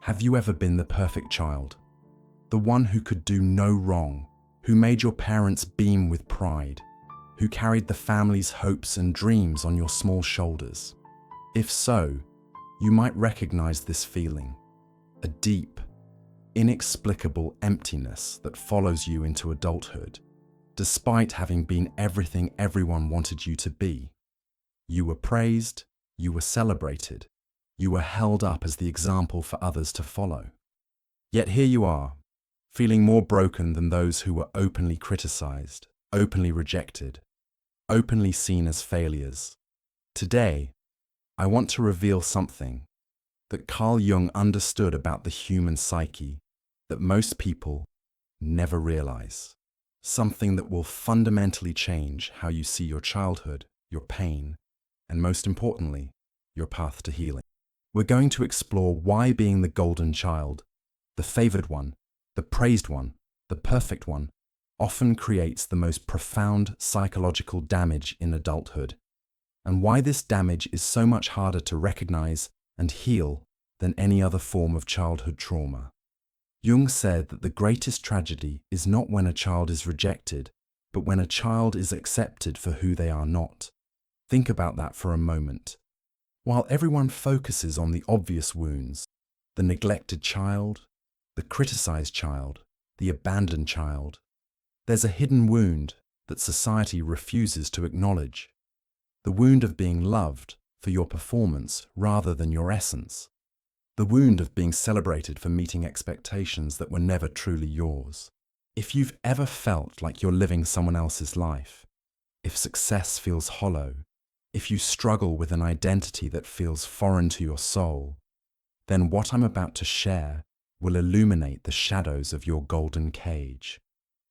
Have you ever been the perfect child? The one who could do no wrong, who made your parents beam with pride, who carried the family's hopes and dreams on your small shoulders? If so, you might recognize this feeling, a deep, inexplicable emptiness that follows you into adulthood, despite having been everything everyone wanted you to be. You were praised, you were celebrated, you were held up as the example for others to follow. Yet here you are, feeling more broken than those who were openly criticized, openly rejected, openly seen as failures. Today, I want to reveal something that Carl Jung understood about the human psyche that most people never realize. Something that will fundamentally change how you see your childhood, your pain, and most importantly, your path to healing. We're going to explore why being the golden child, the favored one, the praised one, the perfect one, often creates the most profound psychological damage in adulthood, and why this damage is so much harder to recognize and heal than any other form of childhood trauma. Jung said that the greatest tragedy is not when a child is rejected, but when a child is accepted for who they are not. Think about that for a moment. While everyone focuses on the obvious wounds, the neglected child, the criticized child, the abandoned child, there's a hidden wound that society refuses to acknowledge. The wound of being loved for your performance rather than your essence. The wound of being celebrated for meeting expectations that were never truly yours. If you've ever felt like you're living someone else's life, if success feels hollow, if you struggle with an identity that feels foreign to your soul, then what I'm about to share will illuminate the shadows of your golden cage.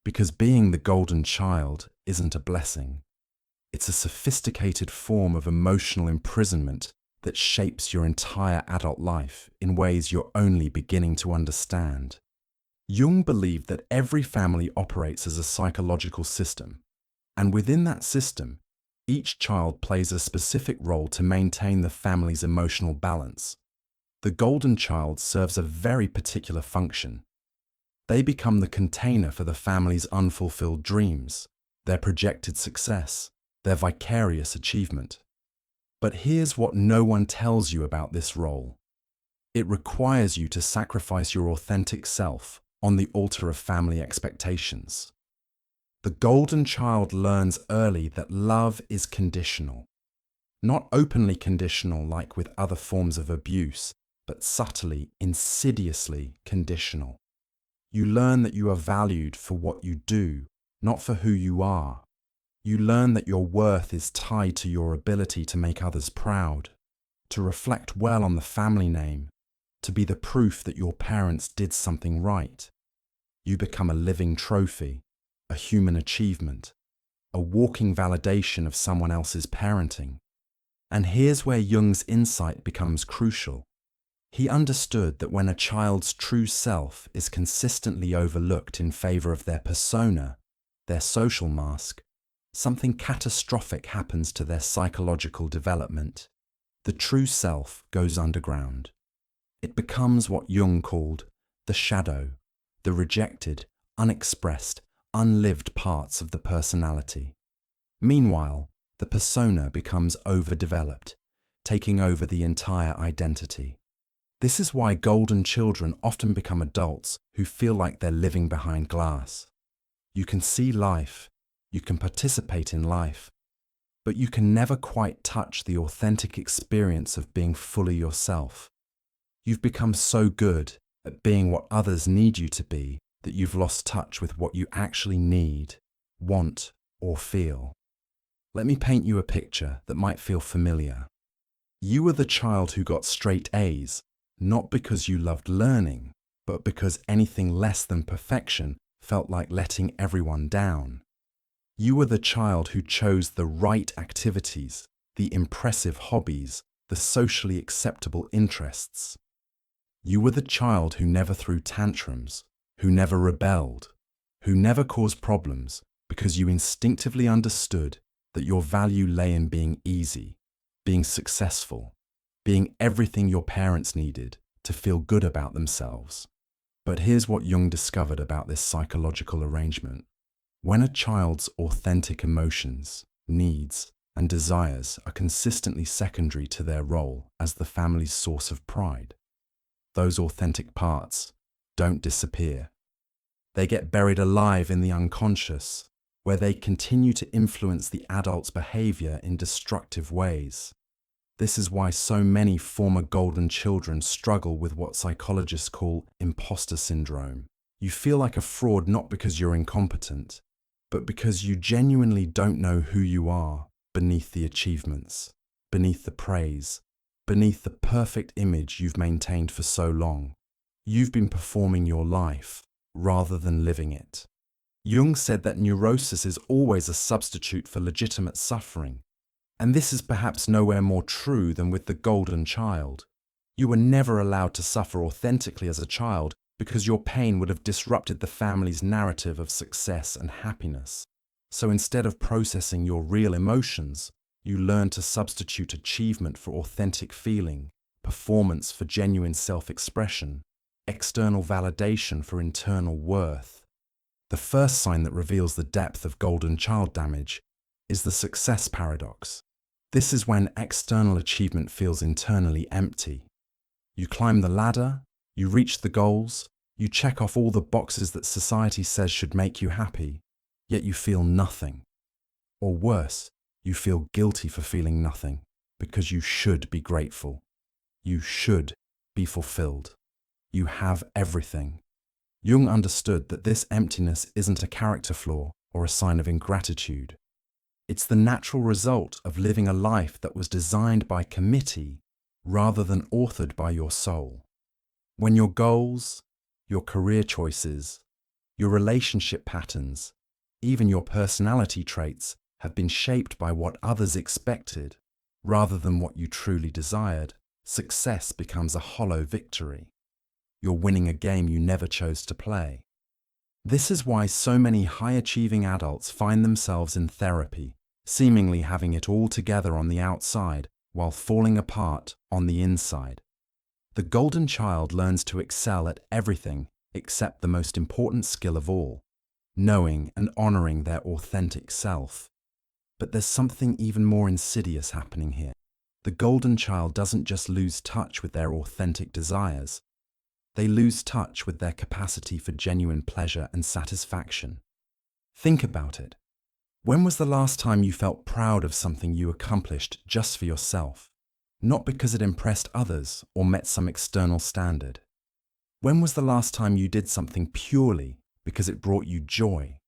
Because being the golden child isn't a blessing. It's a sophisticated form of emotional imprisonment that shapes your entire adult life in ways you're only beginning to understand. Jung believed that every family operates as a psychological system, and within that system, each child plays a specific role to maintain the family's emotional balance. The golden child serves a very particular function. They become the container for the family's unfulfilled dreams, their projected success, their vicarious achievement. But here's what no one tells you about this role. It requires you to sacrifice your authentic self on the altar of family expectations. The golden child learns early that love is conditional. Not openly conditional like with other forms of abuse, but subtly, insidiously conditional. You learn that you are valued for what you do, not for who you are. You learn that your worth is tied to your ability to make others proud, to reflect well on the family name, to be the proof that your parents did something right. You become a living trophy, a human achievement, a walking validation of someone else's parenting. And here's where Jung's insight becomes crucial. He understood that when a child's true self is consistently overlooked in favor of their persona, their social mask, something catastrophic happens to their psychological development. The true self goes underground. It becomes what Jung called the shadow, the rejected, unexpressed, unlived parts of the personality. Meanwhile, the persona becomes overdeveloped, taking over the entire identity. This is why golden children often become adults who feel like they're living behind glass. You can see life, you can participate in life, but you can never quite touch the authentic experience of being fully yourself. You've become so good at being what others need you to be that you've lost touch with what you actually need, want, or feel. Let me paint you a picture that might feel familiar. You were the child who got straight A's, not because you loved learning, but because anything less than perfection felt like letting everyone down. You were the child who chose the right activities, the impressive hobbies, the socially acceptable interests. You were the child who never threw tantrums, who never rebelled, who never caused problems because you instinctively understood that your value lay in being easy, being successful, being everything your parents needed, to feel good about themselves. But here's what Jung discovered about this psychological arrangement. When a child's authentic emotions, needs, and desires are consistently secondary to their role as the family's source of pride, those authentic parts don't disappear. They get buried alive in the unconscious, where they continue to influence the adult's behavior in destructive ways. This is why so many former golden children struggle with what psychologists call imposter syndrome. You feel like a fraud not because you're incompetent, but because you genuinely don't know who you are beneath the achievements, beneath the praise, beneath the perfect image you've maintained for so long. You've been performing your life rather than living it. Jung said that neurosis is always a substitute for legitimate suffering. And this is perhaps nowhere more true than with the golden child. You were never allowed to suffer authentically as a child because your pain would have disrupted the family's narrative of success and happiness. So instead of processing your real emotions, you learn to substitute achievement for authentic feeling, performance for genuine self-expression, external validation for internal worth. The first sign that reveals the depth of golden child damage is the success paradox. This is when external achievement feels internally empty. You climb the ladder, you reach the goals, you check off all the boxes that society says should make you happy, yet you feel nothing. Or worse, you feel guilty for feeling nothing because you should be grateful. You should be fulfilled. You have everything. Jung understood that this emptiness isn't a character flaw or a sign of ingratitude. It's the natural result of living a life that was designed by committee rather than authored by your soul. When your goals, your career choices, your relationship patterns, even your personality traits have been shaped by what others expected rather than what you truly desired, success becomes a hollow victory. You're winning a game you never chose to play. This is why so many high-achieving adults find themselves in therapy, seemingly having it all together on the outside while falling apart on the inside. The golden child learns to excel at everything except the most important skill of all, knowing and honoring their authentic self. But there's something even more insidious happening here. The golden child doesn't just lose touch with their authentic desires. They lose touch with their capacity for genuine pleasure and satisfaction. Think about it. When was the last time you felt proud of something you accomplished just for yourself, not because it impressed others or met some external standard? When was the last time you did something purely because it brought you joy,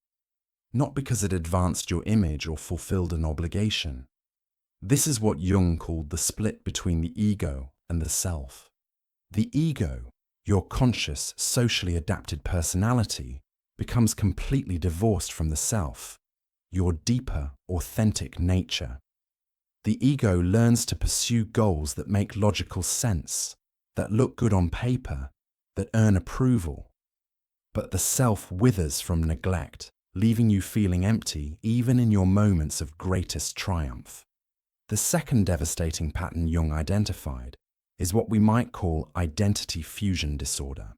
not because it advanced your image or fulfilled an obligation? This is what Jung called the split between the ego and the self. The ego, your conscious, socially adapted personality, becomes completely divorced from the self, your deeper, authentic nature. The ego learns to pursue goals that make logical sense, that look good on paper, that earn approval. But the self withers from neglect, leaving you feeling empty even in your moments of greatest triumph. The second devastating pattern Jung identified is what we might call identity fusion disorder.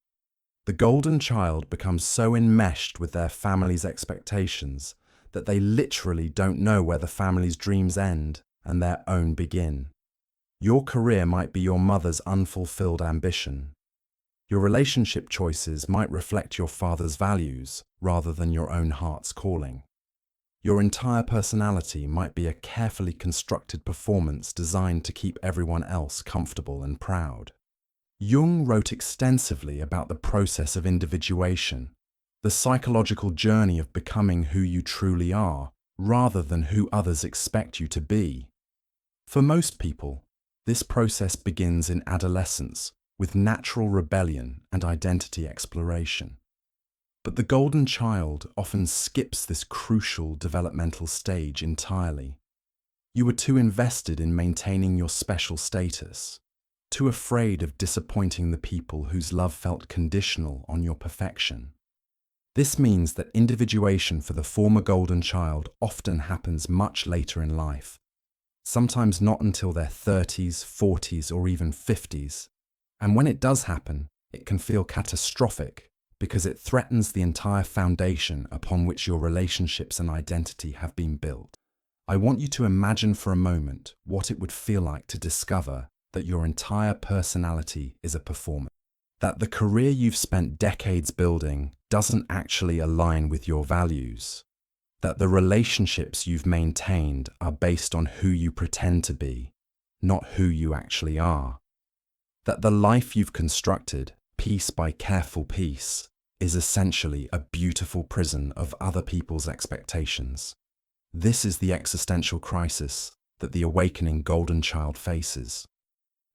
The golden child becomes so enmeshed with their family's expectations that they literally don't know where the family's dreams end and their own begin. Your career might be your mother's unfulfilled ambition. Your relationship choices might reflect your father's values rather than your own heart's calling. Your entire personality might be a carefully constructed performance designed to keep everyone else comfortable and proud. Jung wrote extensively about the process of individuation, the psychological journey of becoming who you truly are, rather than who others expect you to be. For most people, this process begins in adolescence with natural rebellion and identity exploration. But the golden child often skips this crucial developmental stage entirely. You were too invested in maintaining your special status, too afraid of disappointing the people whose love felt conditional on your perfection. This means that individuation for the former golden child often happens much later in life, sometimes not until their 30s, 40s, or even 50s, And when it does happen, it can feel catastrophic because it threatens the entire foundation upon which your relationships and identity have been built. I want you to imagine for a moment what it would feel like to discover that your entire personality is a performance, that the career you've spent decades building doesn't actually align with your values, that the relationships you've maintained are based on who you pretend to be, not who you actually are, that the life you've constructed, piece by careful piece, is essentially a beautiful prison of other people's expectations. This is the existential crisis that the awakening golden child faces.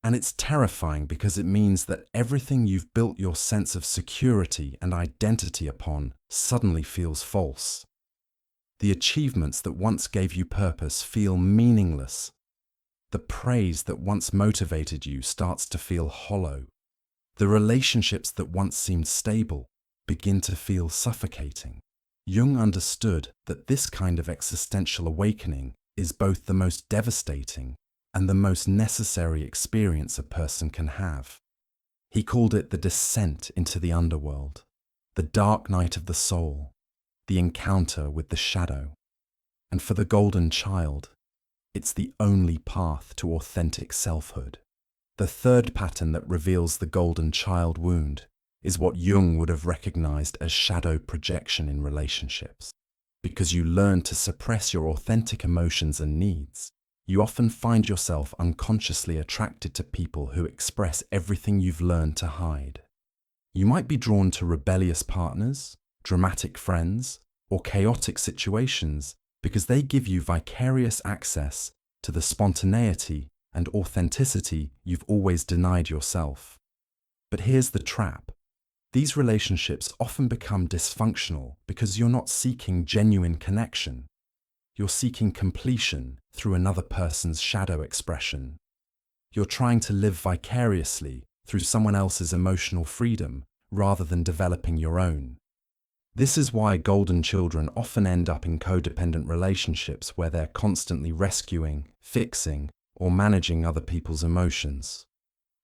And it's terrifying because it means that everything you've built your sense of security and identity upon suddenly feels false. The achievements that once gave you purpose feel meaningless. The praise that once motivated you starts to feel hollow. The relationships that once seemed stable begin to feel suffocating. Jung understood that this kind of existential awakening is both the most devastating and the most necessary experience a person can have. He called it the descent into the underworld, the dark night of the soul, the encounter with the shadow. And for the golden child, it's the only path to authentic selfhood. The third pattern that reveals the golden child wound is what Jung would have recognized as shadow projection in relationships. Because you learn to suppress your authentic emotions and needs, you often find yourself unconsciously attracted to people who express everything you've learned to hide. You might be drawn to rebellious partners, dramatic friends, or chaotic situations because they give you vicarious access to the spontaneity and authenticity you've always denied yourself. But here's the trap. These relationships often become dysfunctional because you're not seeking genuine connection. You're seeking completion through another person's shadow expression. You're trying to live vicariously through someone else's emotional freedom rather than developing your own. This is why golden children often end up in codependent relationships where they're constantly rescuing, fixing, or managing other people's emotions.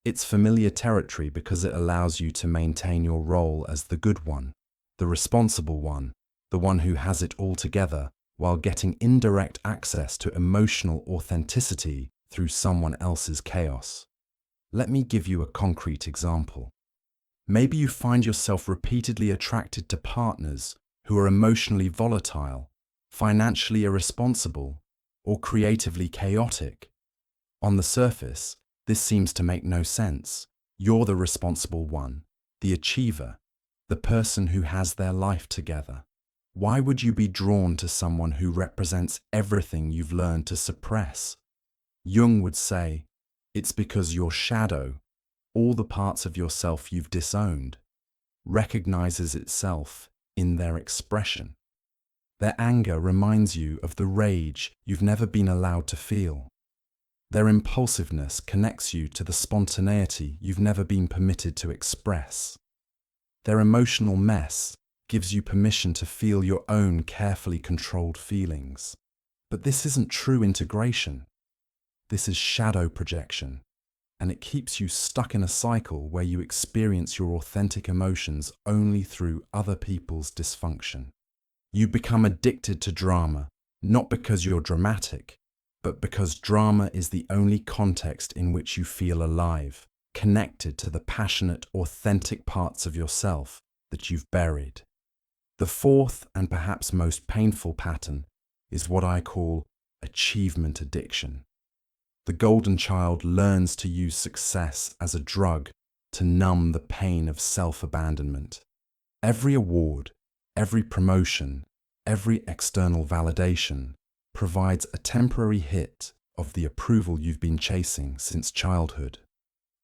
It's familiar territory because it allows you to maintain your role as the good one, the responsible one, the one who has it all together, while getting indirect access to emotional authenticity through someone else's chaos. Let me give you a concrete example. Maybe you find yourself repeatedly attracted to partners who are emotionally volatile, financially irresponsible, or creatively chaotic. On the surface, this seems to make no sense. You're the responsible one, the achiever, the person who has their life together. Why would you be drawn to someone who represents everything you've learned to suppress? Jung would say, it's because your shadow, all the parts of yourself you've disowned, recognizes itself in their expression. Their anger reminds you of the rage you've never been allowed to feel. Their impulsiveness connects you to the spontaneity you've never been permitted to express. Their emotional mess gives you permission to feel your own carefully controlled feelings. But this isn't true integration. This is shadow projection, and it keeps you stuck in a cycle where you experience your authentic emotions only through other people's dysfunction. You become addicted to drama, not because you're dramatic, but because drama is the only context in which you feel alive, connected to the passionate, authentic parts of yourself that you've buried. The fourth and perhaps most painful pattern is what I call achievement addiction. The golden child learns to use success as a drug to numb the pain of self-abandonment. Every award, every promotion, every external validation provides a temporary hit of the approval you've been chasing since childhood.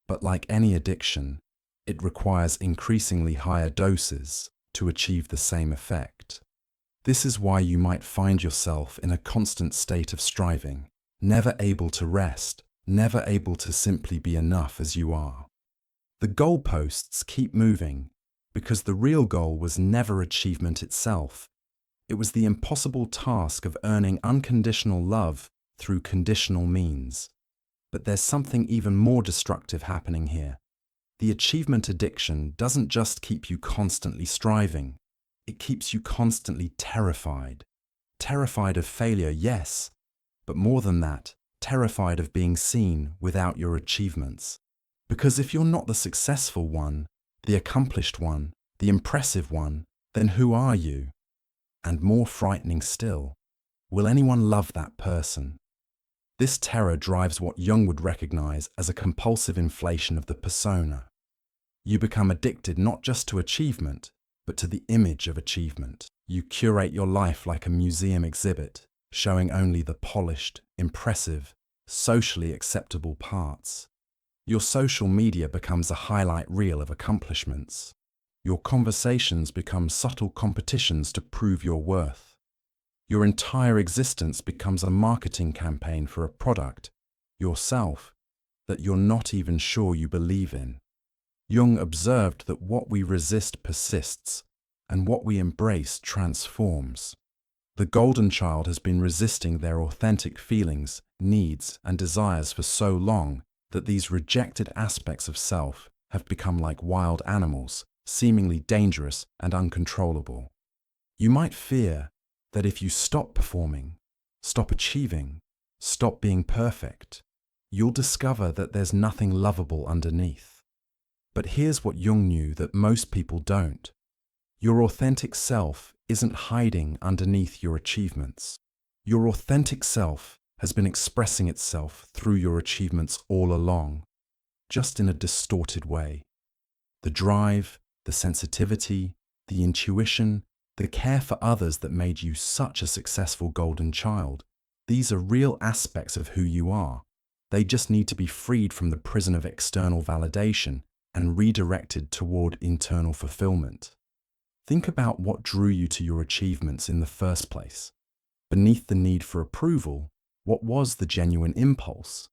But like any addiction, it requires increasingly higher doses to achieve the same effect. This is why you might find yourself in a constant state of striving, never able to rest, never able to simply be enough as you are. The goalposts keep moving because the real goal was never achievement itself. It was the impossible task of earning unconditional love through conditional means. But there's something even more destructive happening here. The achievement addiction doesn't just keep you constantly striving, it keeps you constantly terrified. Terrified of failure, yes, but more than that, terrified of being seen without your achievements. Because if you're not the successful one, the accomplished one, the impressive one, then who are you? And more frightening still, will anyone love that person? This terror drives what Jung would recognize as a compulsive inflation of the persona. You become addicted not just to achievement, but to the image of achievement. You curate your life like a museum exhibit, showing only the polished, impressive, socially acceptable parts. Your social media becomes a highlight reel of accomplishments. Your conversations become subtle competitions to prove your worth. Your entire existence becomes a marketing campaign for a product, yourself, that you're not even sure you believe in. Jung observed that what we resist persists, and what we embrace transforms. The golden child has been resisting their authentic feelings, needs, and desires for so long that these rejected aspects of self have become like wild animals, seemingly dangerous and uncontrollable. You might fear that if you stop performing, stop achieving, stop being perfect, you'll discover that there's nothing lovable underneath. But here's what Jung knew that most people don't. Your authentic self isn't hiding underneath your achievements. Your authentic self has been expressing itself through your achievements all along, just in a distorted way. The drive, the sensitivity, the intuition, the care for others that made you such a successful golden child, these are real aspects of who you are. They just need to be freed from the prison of external validation and redirected toward internal fulfillment. Think about what drew you to your achievements in the first place. Beneath the need for approval, what was the genuine impulse?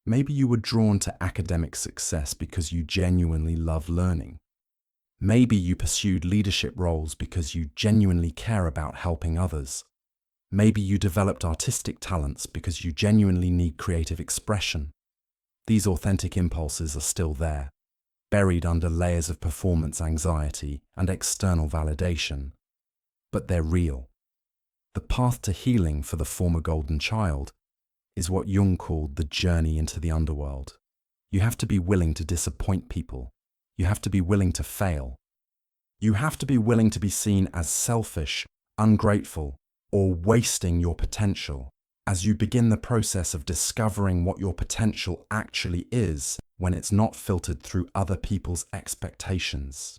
Maybe you were drawn to academic success because you genuinely love learning. Maybe you pursued leadership roles because you genuinely care about helping others. Maybe you developed artistic talents because you genuinely need creative expression. These authentic impulses are still there, buried under layers of performance anxiety and external validation. But they're real. The path to healing for the former golden child is what Jung called the journey into the underworld. You have to be willing to disappoint people. You have to be willing to fail. You have to be willing to be seen as selfish, ungrateful, or wasting your potential as you begin the process of discovering what your potential actually is when it's not filtered through other people's expectations.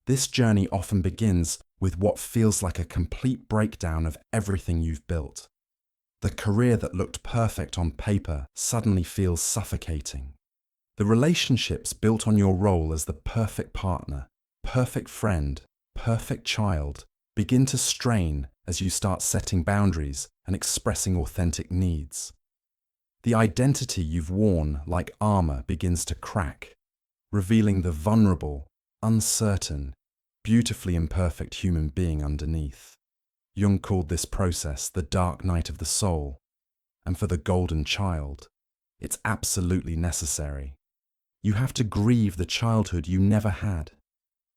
This journey often begins with what feels like a complete breakdown of everything you've built. The career that looked perfect on paper suddenly feels suffocating. The relationships built on your role as the perfect partner, perfect friend, perfect child begin to strain as you start setting boundaries and expressing authentic needs. The identity you've worn like armor begins to crack, revealing the vulnerable, uncertain, beautifully imperfect human being underneath. Jung called this process the dark night of the soul, and for the golden child, it's absolutely necessary. You have to grieve the childhood you never had,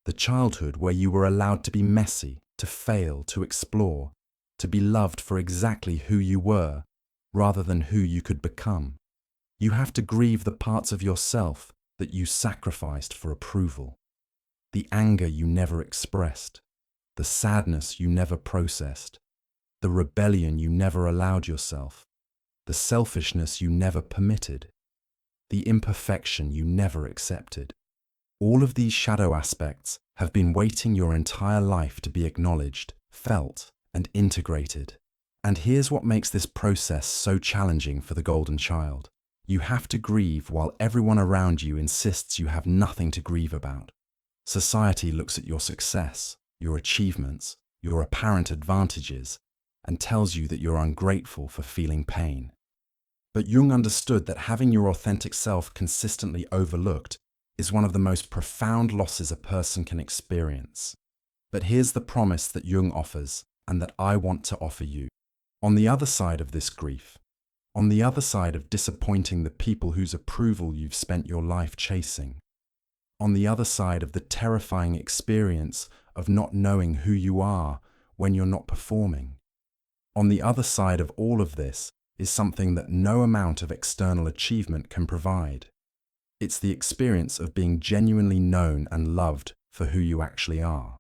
the childhood where you were allowed to be messy, to fail, to explore, to be loved for exactly who you were, rather than who you could become. You have to grieve the parts of yourself that you sacrificed for approval, the anger you never expressed, the sadness you never processed, the rebellion you never allowed yourself, the selfishness you never permitted, the imperfection you never accepted. All of these shadow aspects have been waiting your entire life to be acknowledged, felt, and integrated. And here's what makes this process so challenging for the golden child. You have to grieve while everyone around you insists you have nothing to grieve about. Society looks at your success, your achievements, your apparent advantages, and tells you that you're ungrateful for feeling pain. But Jung understood that having your authentic self consistently overlooked is one of the most profound losses a person can experience. But here's the promise that Jung offers, and that I want to offer you. On the other side of this grief, on the other side of disappointing the people whose approval you've spent your life chasing, on the other side of the terrifying experience of not knowing who you are when you're not performing. On the other side of all of this is something that no amount of external achievement can provide. It's the experience of being genuinely known and loved for who you actually are.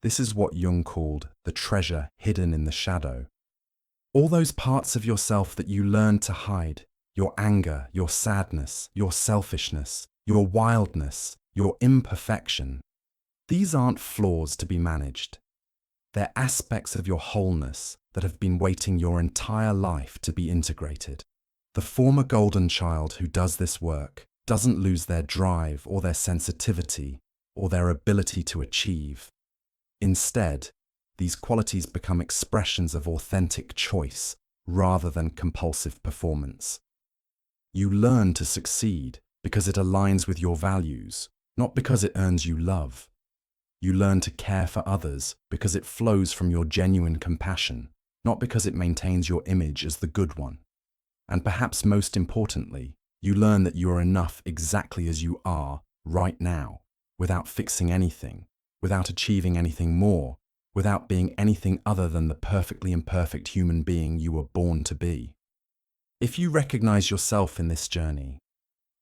This is what Jung called the treasure hidden in the shadow. All those parts of yourself that you learned to hide, your anger, your sadness, your selfishness, your wildness, your imperfection, these aren't flaws to be managed. They're aspects of your wholeness that have been waiting your entire life to be integrated. The former golden child who does this work doesn't lose their drive or their sensitivity or their ability to achieve. Instead, these qualities become expressions of authentic choice rather than compulsive performance. You learn to succeed because it aligns with your values, not because it earns you love. You learn to care for others because it flows from your genuine compassion, not because it maintains your image as the good one. And perhaps most importantly, you learn that you are enough exactly as you are right now, without fixing anything, without achieving anything more, without being anything other than the perfectly imperfect human being you were born to be. If you recognize yourself in this journey,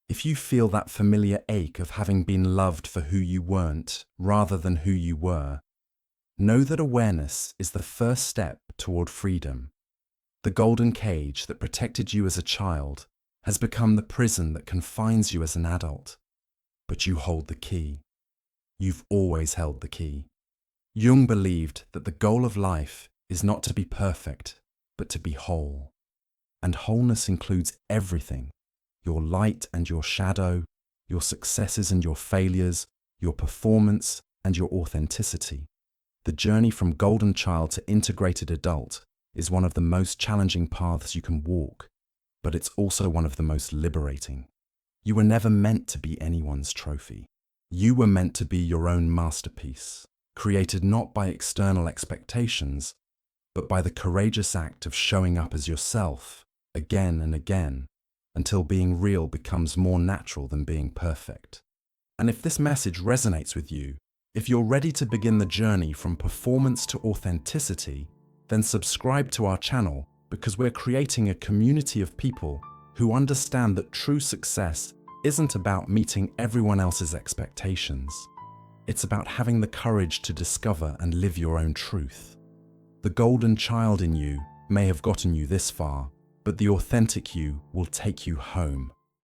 if you feel that familiar ache of having been loved for who you weren't rather than who you were, know that awareness is the first step toward freedom. The golden cage that protected you as a child has become the prison that confines you as an adult. But you hold the key. You've always held the key. Jung believed that the goal of life is not to be perfect, but to be whole. And wholeness includes everything: your light and your shadow, your successes and your failures, your performance and your authenticity. The journey from golden child to integrated adult is one of the most challenging paths you can walk, but it's also one of the most liberating. You were never meant to be anyone's trophy. You were meant to be your own masterpiece, created not by external expectations, but by the courageous act of showing up as yourself again and again, until being real becomes more natural than being perfect. And if this message resonates with you, if you're ready to begin the journey from performance to authenticity, then subscribe to our channel, because we're creating a community of people who understand that true success isn't about meeting everyone else's expectations. It's about having the courage to discover and live your own truth. The golden child in you may have gotten you this far, but the authentic you will take you home.